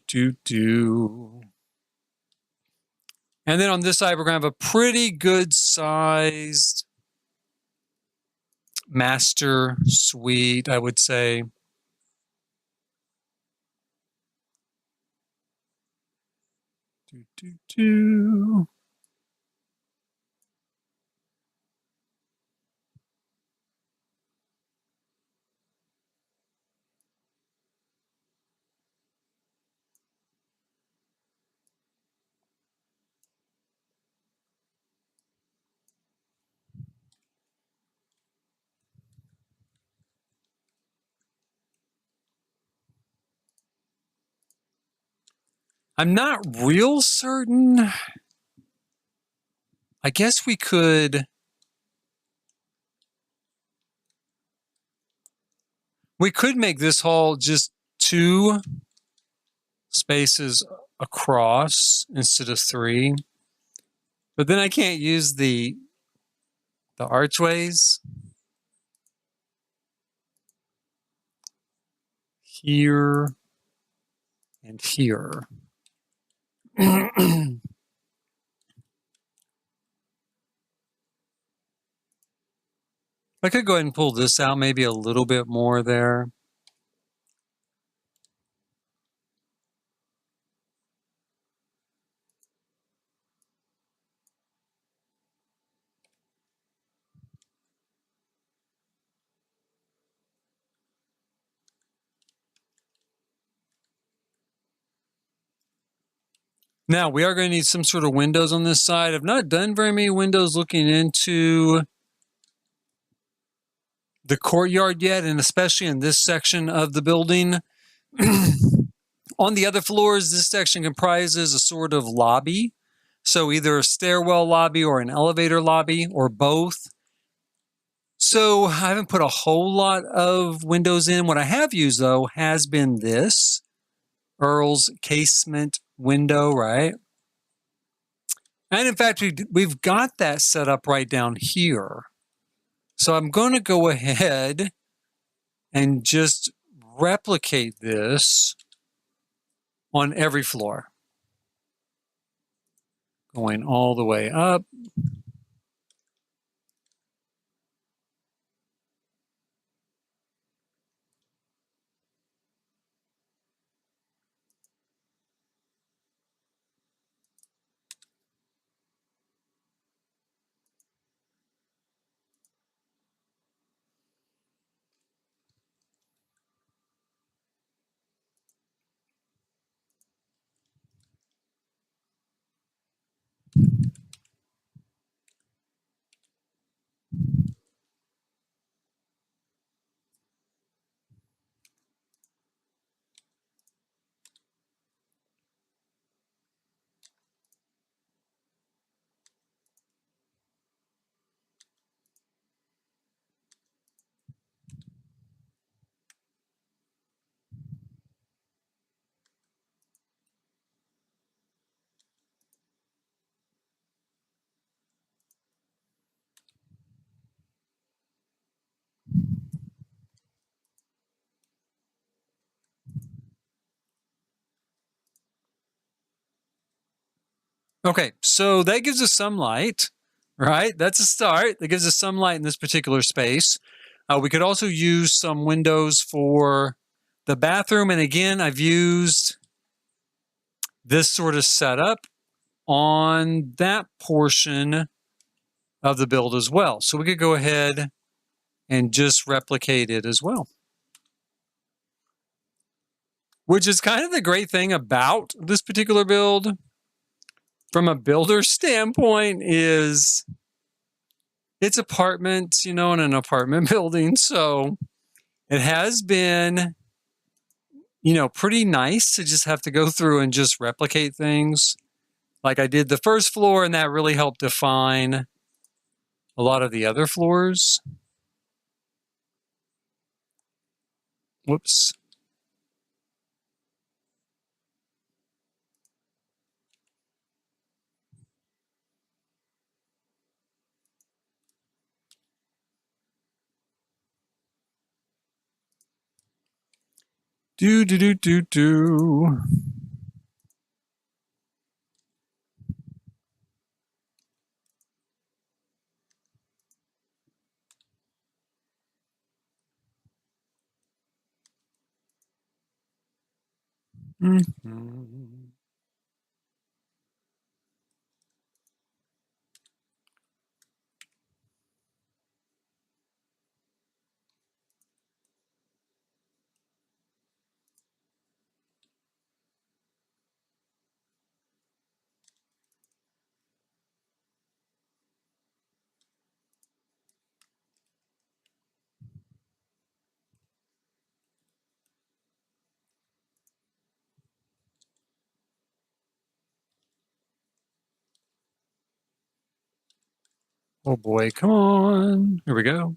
then on this side, we're going to have a pretty good sized master suite, I would say. I'm not real certain. I guess we could make this hall just 2 spaces across instead of 3. But then I can't use the archways here and here. I could go ahead and pull this out maybe a little bit more there. Now, we are going to need some sort of windows on this side. I've not done very many windows looking into the courtyard yet, and especially in this section of the building. On the other floors, this section comprises a sort of lobby. So either a stairwell lobby or an elevator lobby or both. So I haven't put a whole lot of windows in. What I have used, though, has been this Earl's casement window, right? And in fact, we've got that set up right down here. So I'm going to go ahead and just replicate this on every floor. going all the way up. Okay, so that gives us some light, right? That's a start. That gives us some light in this particular space. We could also use some windows for the bathroom. And again, I've used this sort of setup on that portion of the build as well. So we could go ahead and just replicate it as well. Which is kind of the great thing about this particular build from a builder standpoint is it's apartments, in an apartment building. So it has been, pretty nice to just have to go through and just replicate things like I did the first floor, and that really helped define a lot of the other floors. Whoops. Do. Mm-hmm. Oh boy, come on. Here we go.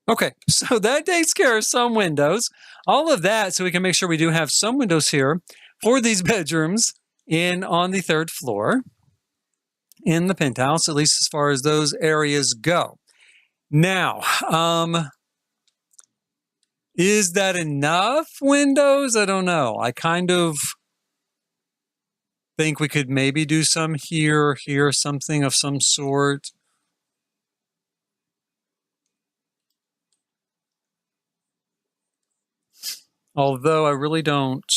Okay, so that takes care of some windows. All of that, so we can make sure we do have some windows here for these bedrooms on the third floor in the penthouse, at least as far as those areas go. Now, is that enough windows? I don't know. I kind of think we could maybe do some here, something of some sort. Although I really don't.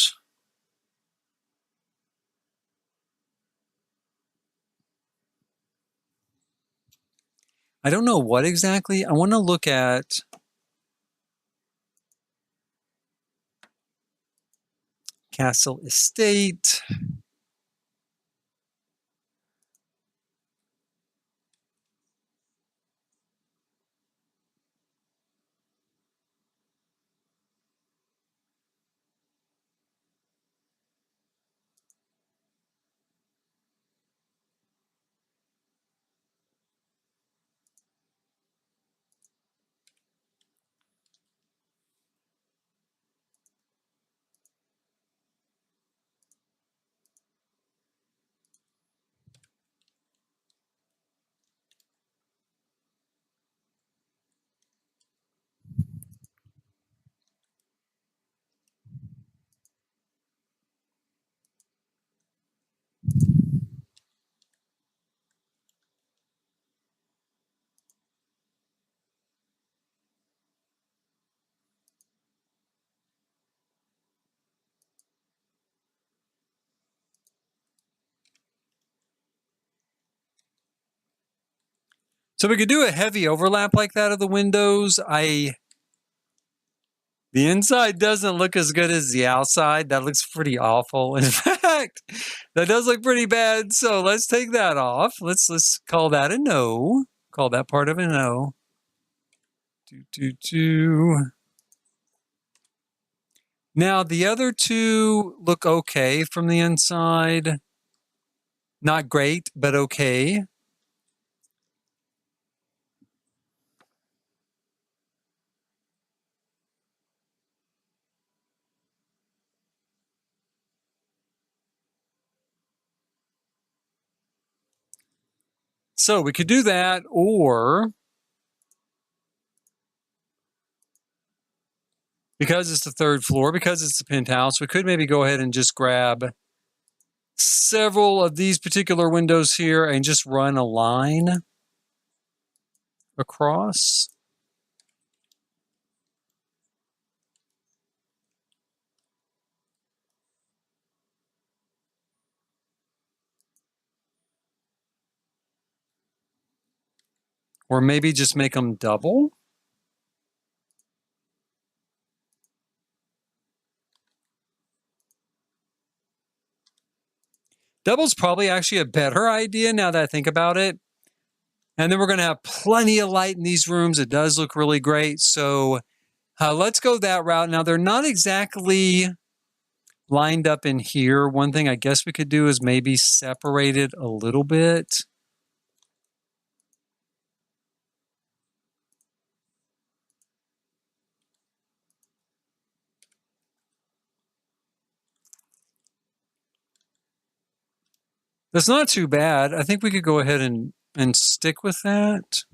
I don't know what exactly. I want to look at Castle Estate. So we could do a heavy overlap like that of the windows. The inside doesn't look as good as the outside. That looks pretty awful. In fact, that does look pretty bad. So let's take that off. Let's call that a no. Call that part of a no. Now the other two look okay from the inside. Not great, but okay. So we could do that, or because it's the third floor, because it's the penthouse, we could maybe go ahead and just grab several of these particular windows here and just run a line across. Or maybe just make them double. Double's probably actually a better idea now that I think about it. And then we're going to have plenty of light in these rooms. It does look really great. So let's go that route. Now, they're not exactly lined up in here. One thing I guess we could do is maybe separate it a little bit. That's not too bad. I think we could go ahead and stick with that.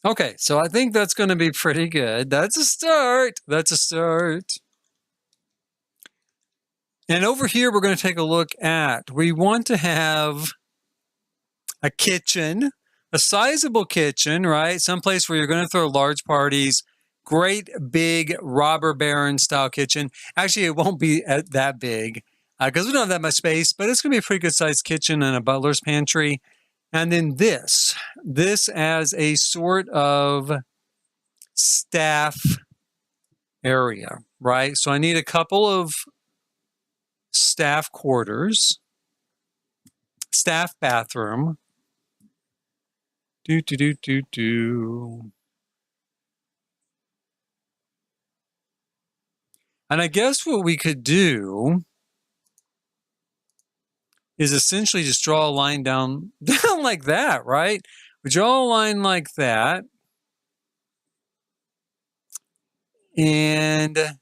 Okay, so I think that's going to be pretty good. That's a start. That's a start. And over here, we're going to take a look at, we want to have a kitchen, a sizable kitchen, right? Someplace where you're going to throw large parties. Great big robber baron style kitchen. Actually, it won't be that big because we don't have that much space, but it's going to be a pretty good sized kitchen and a butler's pantry. And then this as a sort of staff area, right? So I need a couple of staff quarters, staff bathroom. And I guess what we could do is essentially just draw a line down like that, right? We draw a line like that. And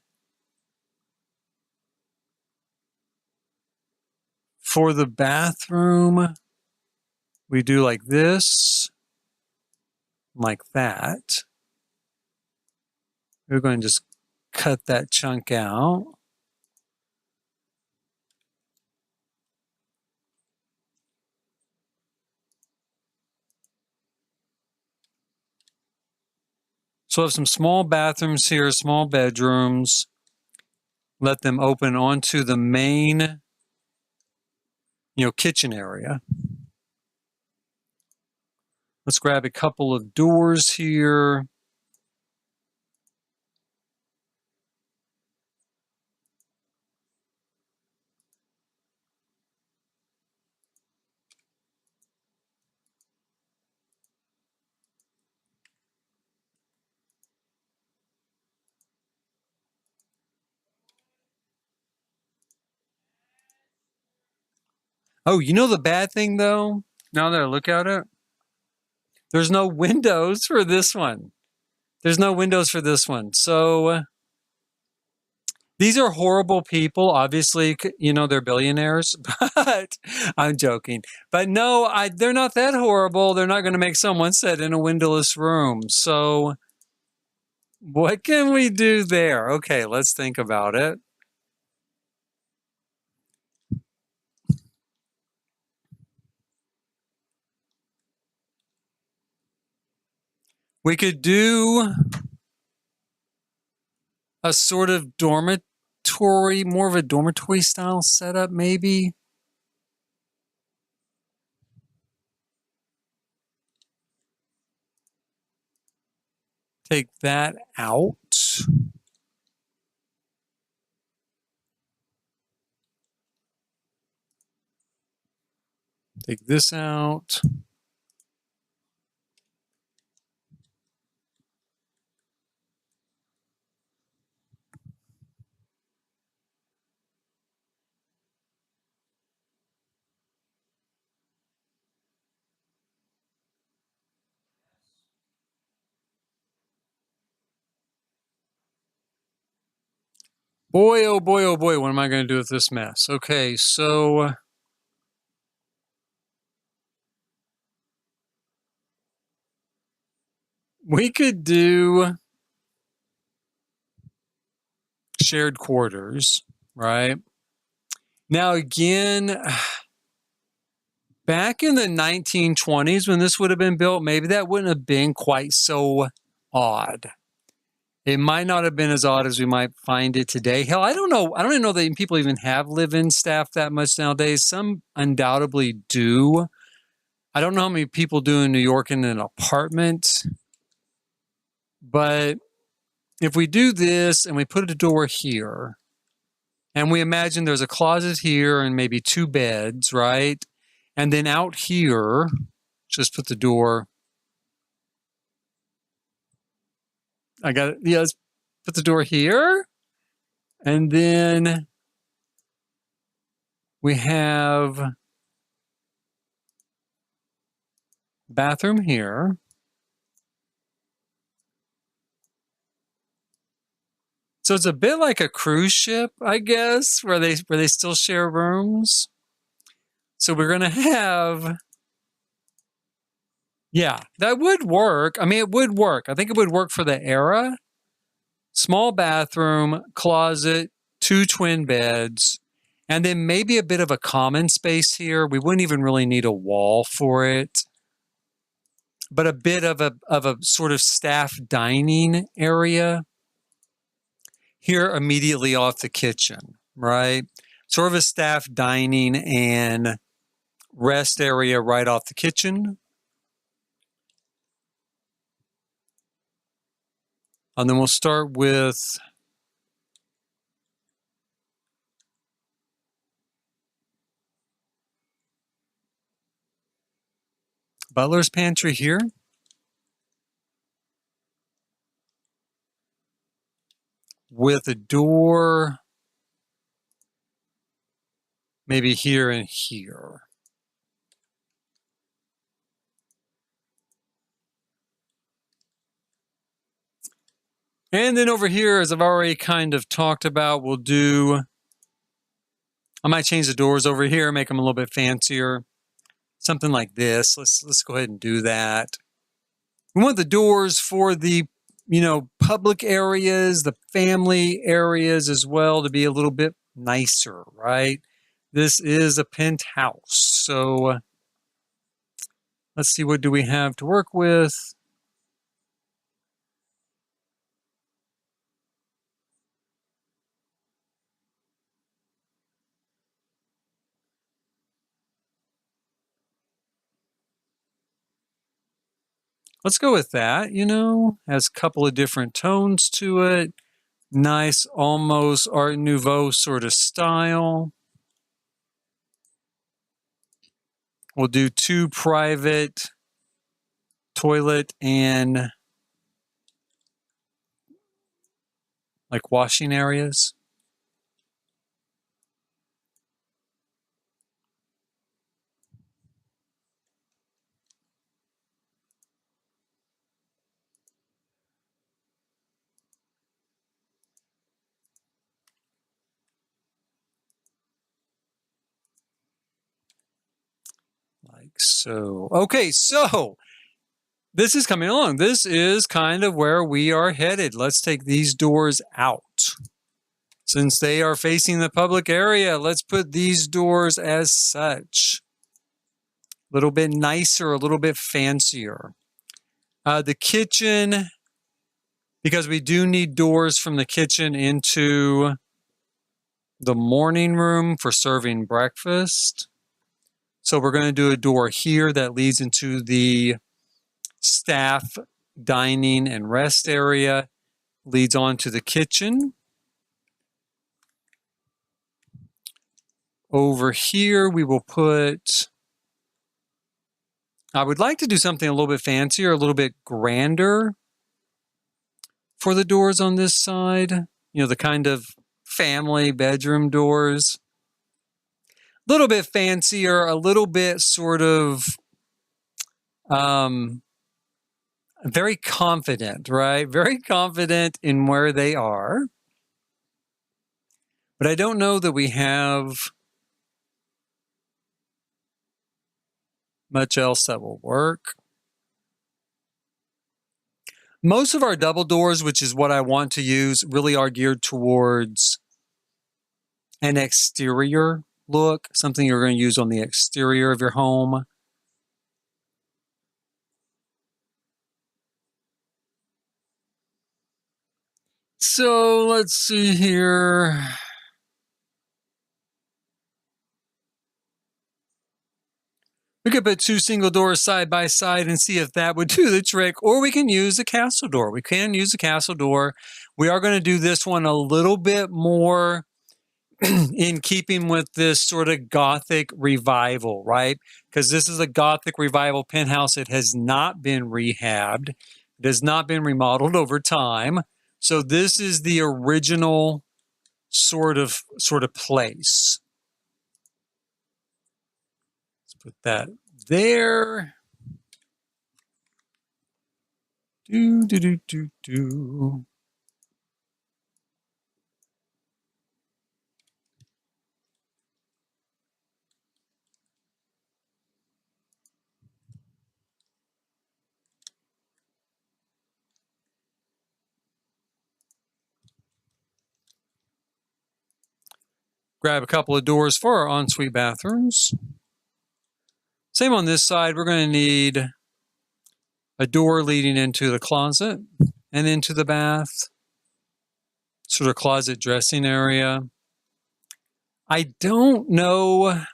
for the bathroom, we do like this, like that. We're going to just cut that chunk out. So I have some small bathrooms here, small bedrooms. Let them open onto the main, kitchen area. Let's grab a couple of doors here. Oh, you know the bad thing though? Now that I look at it, there's no windows for this one. There's no windows for this one. So these are horrible people. Obviously, they're billionaires, but I'm joking. But no, they're not that horrible. They're not going to make someone sit in a windowless room. So what can we do there? Okay, let's think about it. We could do a sort of dormitory, more of a dormitory style setup, maybe. Take that out. Take this out. Boy, oh boy, what am I going to do with this mess? Okay, so we could do shared quarters, right? Now, again, back in the 1920s when this would have been built, maybe that wouldn't have been quite so odd. It might not have been as odd as we might find it today. Hell, I don't know. I don't even know that people even have live-in staff that much nowadays. Some undoubtedly do. I don't know how many people do in New York in an apartment. But if we do this and we put a door here, and we imagine there's a closet here and maybe 2 beds, right? And then out here, just put the door. Let's put the door here. And then we have bathroom here. So it's a bit like a cruise ship, I guess, where they still share rooms. So we're going to have, yeah, that would work. I mean, it would work. I think it would work for the era. Small bathroom, closet, 2 twin beds, and then maybe a bit of a common space here. We wouldn't even really need a wall for it, but a bit of a sort of staff dining area here immediately off the kitchen, right? Sort of a staff dining and rest area right off the kitchen. And then we'll start with butler's pantry here. With a door maybe here and here. And then over here, as I've already kind of talked about, I might change the doors over here, make them a little bit fancier. Something like this. Let's go ahead and do that. We want the doors for the, public areas, the family areas as well to be a little bit nicer, right? This is a penthouse. So let's see, what do we have to work with? Let's go with that, has a couple of different tones to it. Nice, almost Art Nouveau sort of style. We'll do 2 private toilet and like washing areas. Like so. Okay, so this is coming along. This is kind of where we are headed. Let's take these doors out. Since they are facing the public area, let's put these doors as such. A little bit nicer, a little bit fancier. The kitchen, because we do need doors from the kitchen into the morning room for serving breakfast. So we're going to do a door here that leads into the staff dining and rest area, leads on to the kitchen. Over here, we will put, I would like to do something a little bit fancier, a little bit grander for the doors on this side. You know, the kind of family bedroom doors. A little bit fancier, a little bit sort of very confident, right? Very confident in where they are. But I don't know that we have much else that will work. Most of our double doors, which is what I want to use, really are geared towards an exterior look, something you're going to use on the exterior of your home. So let's see here. We could put two single doors side by side and see if that would do the trick, or we can use a castle door. We can use a castle door. We are going to do this one a little bit more in keeping with this sort of Gothic revival, right? Because this is a Gothic revival penthouse. It has not been rehabbed. It has not been remodeled over time. So this is the original sort of place. Let's put that there. Do. Grab a couple of doors for our ensuite bathrooms. Same on this side. We're going to need a door leading into the closet and into the bath, sort of closet dressing area. I don't know.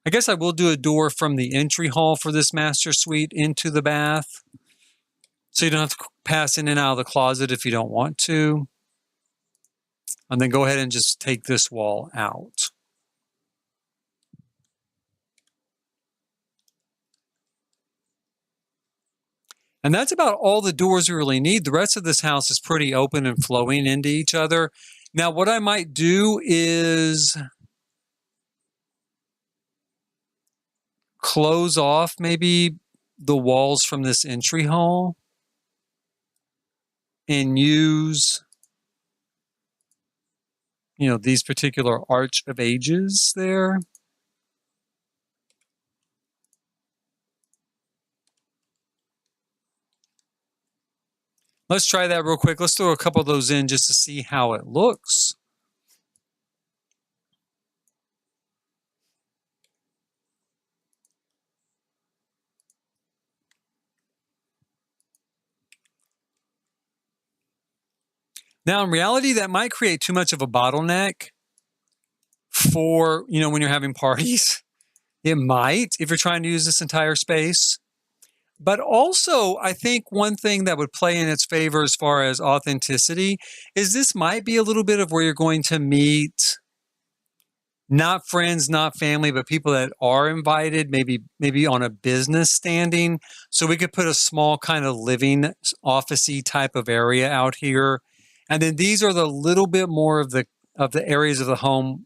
I guess I will do a door from the entry hall for this master suite into the bath, so you don't have to pass in and out of the closet if you don't want to. And then go ahead and just take this wall out. And that's about all the doors we really need. The rest of this house is pretty open and flowing into each other. Now, what I might do is close off maybe the walls from this entry hall and use, you know, these particular arch of ages there. Let's try that real quick. Let's throw a couple of those in just to see how it looks. Now, in reality, that might create too much of a bottleneck for, you know, when you're having parties. It might, if you're trying to use this entire space. But also, I think one thing that would play in its favor as far as authenticity is this might be a little bit of where you're going to meet not friends, not family, but people that are invited, maybe on a business standing. So we could put a small kind of living office-y type of area out here. And then these are the little bit more of the areas of the home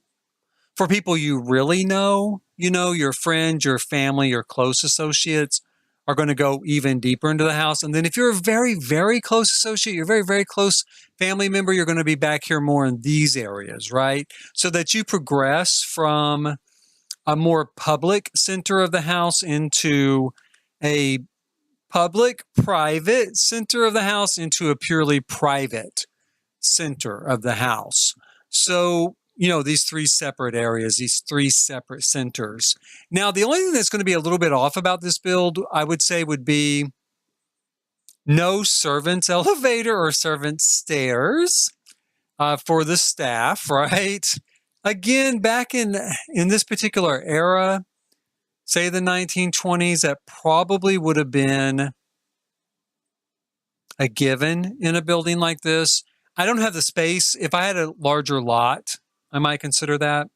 for people you really know, you know, your friends, your family, your close associates are going to go even deeper into the house. And then if you're a very, very close associate, you're a very, very close family member, you're going to be back here more in these areas, right? So that you progress from a more public center of the house into a public, private center of the house into a purely private center of the house. So these three separate areas, these three separate centers. Now, the only thing that's going to be a little bit off about this build, I would say, would be no servants elevator or servants stairs for the staff, right? Again, back in this particular era, say the 1920s, that probably would have been a given in a building like this. I don't have the space. If I had a larger lot, I might consider that.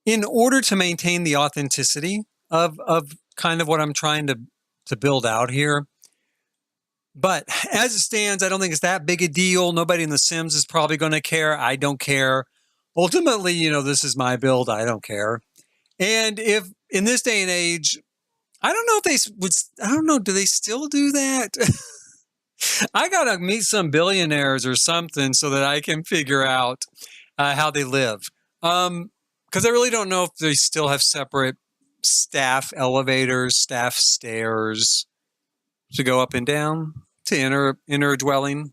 In order to maintain the authenticity of kind of what I'm trying to build out here. But as it stands, I don't think it's that big a deal. Nobody in The Sims is probably going to care. I don't care. Ultimately, this is my build. I don't care. And if in this day and age, I don't know if they would, I don't know, do they still do that? I got to meet some billionaires or something so that I can figure out how they live. Because I really don't know if they still have separate staff elevators, staff stairs to go up and down to enter a dwelling.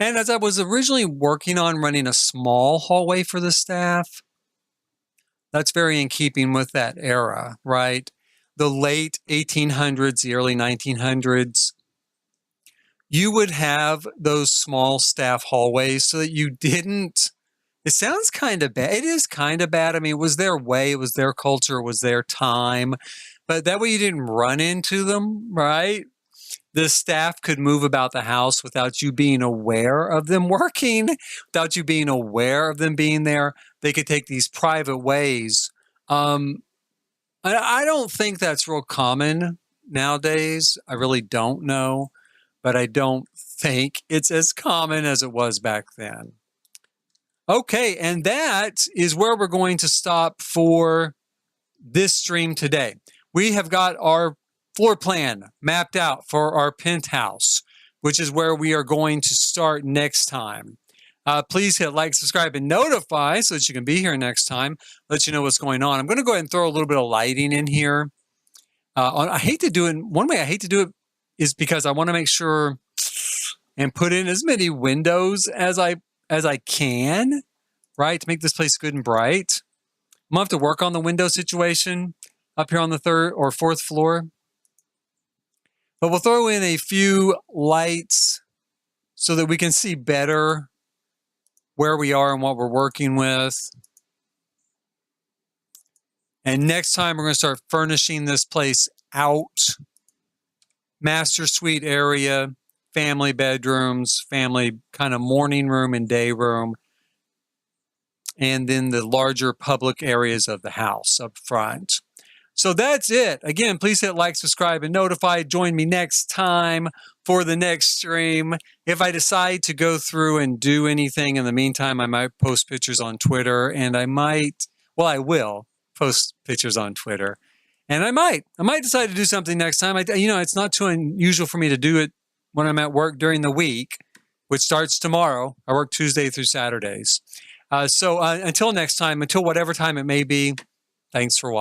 And as I was originally working on running a small hallway for the staff, that's very in keeping with that era, right? The late 1800s, the early 1900s, you would have those small staff hallways so that you didn't. It sounds kind of bad. It is kind of bad. I mean, it was their way, it was their culture, it was their time. But that way you didn't run into them, right? The staff could move about the house without you being aware of them working, without you being aware of them being there. They could take these private ways. I don't think that's real common nowadays. I really don't know, but I don't think it's as common as it was back then. Okay, and that is where we're going to stop for this stream today. We have got our floor plan mapped out for our penthouse, which is where we are going to start next time. Please hit like, subscribe, and notify so that you can be here next time, let you know what's going on. I'm going to go ahead and throw a little bit of lighting in here. I hate to do it. One way I hate to do it is because I want to make sure and put in as many windows as I can, right, to make this place good and bright. I'm going to have to work on the window situation up here on the third or fourth floor. But we'll throw in a few lights so that we can see better where we are and what we're working with. And next time we're going to start furnishing this place out. Master suite area, family bedrooms, family kind of morning room and day room, and then the larger public areas of the house up front. So that's it. Again, please hit like, subscribe, and notify. Join me next time for the next stream. If I decide to go through and do anything in the meantime, I might post pictures on Twitter, and I will post pictures on Twitter. And I might decide to do something next time. It's not too unusual for me to do it when I'm at work during the week, which starts tomorrow. I work Tuesday through Saturdays. So until next time, until whatever time it may be, thanks for watching.